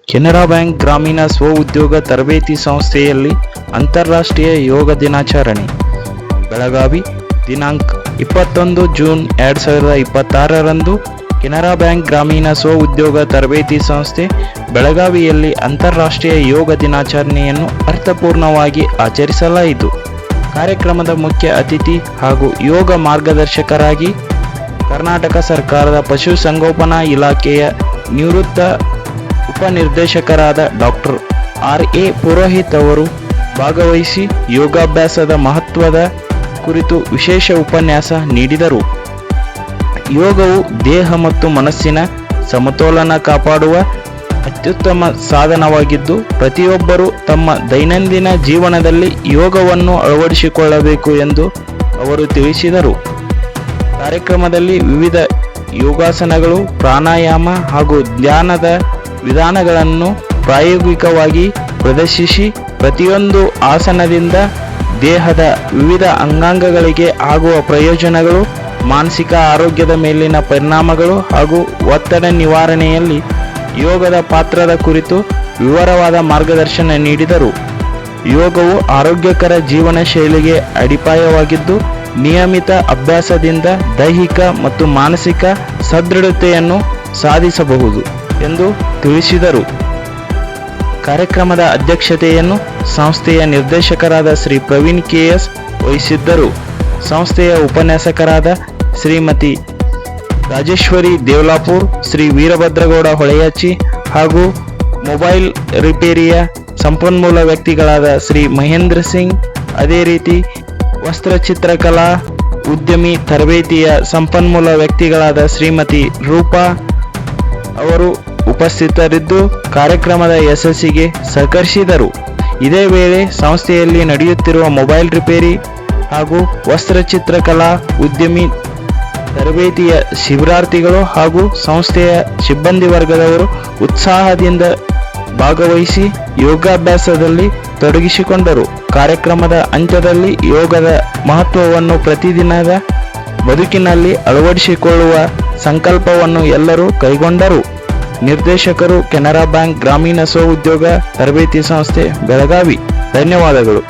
Canara bank ಗ್ರಾಮೀಣ ಸ್ವಉದ್ಯೋಗ ತರಬೇತಿ ಸಂಸ್ಥೆಯಲ್ಲಿ ಅಂತಾರಾಷ್ಟ್ರೀಯ ಯೋಗ ದಿನಾಚರಣೆ. ಬೆಳಗಾವಿ, ದಿನಾಂಕ 21 ಜೂನ್ 2026ರಂದು ಕೆನರಾ ಬ್ಯಾಂಕ್ ಗ್ರಾಮೀಣ ಸ್ವಉದ್ಯೋಗ ತರಬೇತಿ ಸಂಸ್ಥೆ ಬೆಳಗಾವಿಯಲ್ಲಿ ಅಂತಾರಾಷ್ಟ್ರೀಯ ಯೋಗ ದಿನಾಚರಣೆಯನ್ನು ಅರ್ಥಪೂರ್ಣವಾಗಿ ಆಚರಿಸಲಾಯಿತು. ಕಾರ್ಯಕ್ರಮದ ಮುಖ್ಯ ಅತಿಥಿ ಹಾಗೂ ಯೋಗ ಮಾರ್ಗದರ್ಶಕರಾಗಿ ಕರ್ನಾಟಕ ಸರ್ಕಾರದ ಪಶುಸಂಗೋಪನಾ ಇಲಾಖೆಯ ನಿವೃತ್ತ ಉಪನಿರ್ದೇಶಕರಾದ ಡಾಕ್ಟರ್ R.A. ಪುರೋಹಿತ್ ಅವರು ಭಾಗವಹಿಸಿ ಯೋಗಾಭ್ಯಾಸದ ಮಹತ್ವದ ಕುರಿತು ವಿಶೇಷ ಉಪನ್ಯಾಸ ನೀಡಿದರು. ಯೋಗವು ದೇಹ ಮತ್ತು ಮನಸ್ಸಿನ ಸಮತೋಲನ ಕಾಪಾಡುವ ಅತ್ಯುತ್ತಮ ಸಾಧನವಾಗಿದ್ದು, ಪ್ರತಿಯೊಬ್ಬರೂ ತಮ್ಮ ದೈನಂದಿನ ಜೀವನದಲ್ಲಿ ಯೋಗವನ್ನು ಅಳವಡಿಸಿಕೊಳ್ಳಬೇಕು ಎಂದು ಅವರು ತಿಳಿಸಿದರು. ಕಾರ್ಯಕ್ರಮದಲ್ಲಿ ವಿವಿಧ ಯೋಗಾಸನಗಳು, ಪ್ರಾಣಾಯಾಮ ಹಾಗೂ ಧ್ಯಾನದ ವಿಧಾನಗಳನ್ನು ಪ್ರಾಯೋಗಿಕವಾಗಿ ಪ್ರದರ್ಶಿಸಿ ಪ್ರತಿಯೊಂದು ಆಸನದಿಂದ ದೇಹದ ವಿವಿಧ ಅಂಗಾಂಗಗಳಿಗೆ ಆಗುವ ಪ್ರಯೋಜನಗಳು, ಮಾನಸಿಕ ಆರೋಗ್ಯದ ಮೇಲಿನ ಪರಿಣಾಮಗಳು ಹಾಗೂ ಒತ್ತಡ ನಿವಾರಣೆಯಲ್ಲಿ ಯೋಗದ ಪಾತ್ರದ ಕುರಿತು ವಿವರವಾದ ಮಾರ್ಗದರ್ಶನ ನೀಡಿದರು. ಯೋಗವು ಆರೋಗ್ಯಕರ ಜೀವನ ಶೈಲಿಗೆ ಅಡಿಪಾಯವಾಗಿದ್ದು, ನಿಯಮಿತ ಅಭ್ಯಾಸದಿಂದ ದೈಹಿಕ ಮತ್ತು ಮಾನಸಿಕ ಸದೃಢತೆಯನ್ನು ಸಾಧಿಸಬಹುದು ಎಂದು ತಿಳಿಸಿದರು. ಕಾರ್ಯಕ್ರಮದ ಅಧ್ಯಕ್ಷತೆಯನ್ನು ಸಂಸ್ಥೆಯ ನಿರ್ದೇಶಕರಾದ ಶ್ರೀ ಪ್ರವೀಣ್ KS ವಹಿಸಿದ್ದರು. ಸಂಸ್ಥೆಯ ಉಪನ್ಯಾಸಕರಾದ ಶ್ರೀಮತಿ ರಾಜೇಶ್ವರಿ ದೇವಲಾಪುರ್, ಶ್ರೀ ವೀರಭದ್ರಗೌಡ ಹೊಳೆಯಾಚಿ ಹಾಗೂ ಮೊಬೈಲ್ ರಿಪೇರಿಯ ಸಂಪನ್ಮೂಲ ವ್ಯಕ್ತಿಗಳಾದ ಶ್ರೀ ಮಹೇಂದ್ರ ಸಿಂಗ್, ಅದೇ ರೀತಿ ವಸ್ತ್ರಚಿತ್ರಕಲಾ ಉದ್ಯಮಿ ತರಬೇತಿಯ ಸಂಪನ್ಮೂಲ ವ್ಯಕ್ತಿಗಳಾದ ಶ್ರೀಮತಿ ರೂಪಾ ಅವರು ಉಪಸ್ಥಿತರಿದ್ದು ಕಾರ್ಯಕ್ರಮದ ಯಶಸ್ಸಿಗೆ ಸಹಕರಿಸಿದರು. ಇದೇ ವೇಳೆ ಸಂಸ್ಥೆಯಲ್ಲಿ ನಡೆಯುತ್ತಿರುವ ಮೊಬೈಲ್ ರಿಪೇರಿ ಹಾಗೂ ವಸ್ತ್ರಚಿತ್ರಕಲಾ ಉದ್ಯಮಿ ತರಬೇತಿಯ ಶಿಬಿರಾರ್ಥಿಗಳು ಹಾಗೂ ಸಂಸ್ಥೆಯ ಸಿಬ್ಬಂದಿ ವರ್ಗದವರು ಉತ್ಸಾಹದಿಂದ ಭಾಗವಹಿಸಿ ಯೋಗಾಭ್ಯಾಸದಲ್ಲಿ ತೊಡಗಿಸಿಕೊಂಡರು. ಕಾರ್ಯಕ್ರಮದ ಅಂತ್ಯದಲ್ಲಿ ಯೋಗದ ಮಹತ್ವವನ್ನು ಪ್ರತಿದಿನದ ಬದುಕಿನಲ್ಲಿ ಅಳವಡಿಸಿಕೊಳ್ಳುವ ಸಂಕಲ್ಪವನ್ನು ಎಲ್ಲರೂ ಕೈಗೊಂಡರು. ನಿರ್ದೇಶಕರು, ಕೆನರಾ ಬ್ಯಾಂಕ್ ಗ್ರಾಮೀಣ ಸ್ವಉದ್ಯೋಗ ತರಬೇತಿ ಸಂಸ್ಥೆ, ಬೆಳಗಾವಿ. ಧನ್ಯವಾದಗಳು.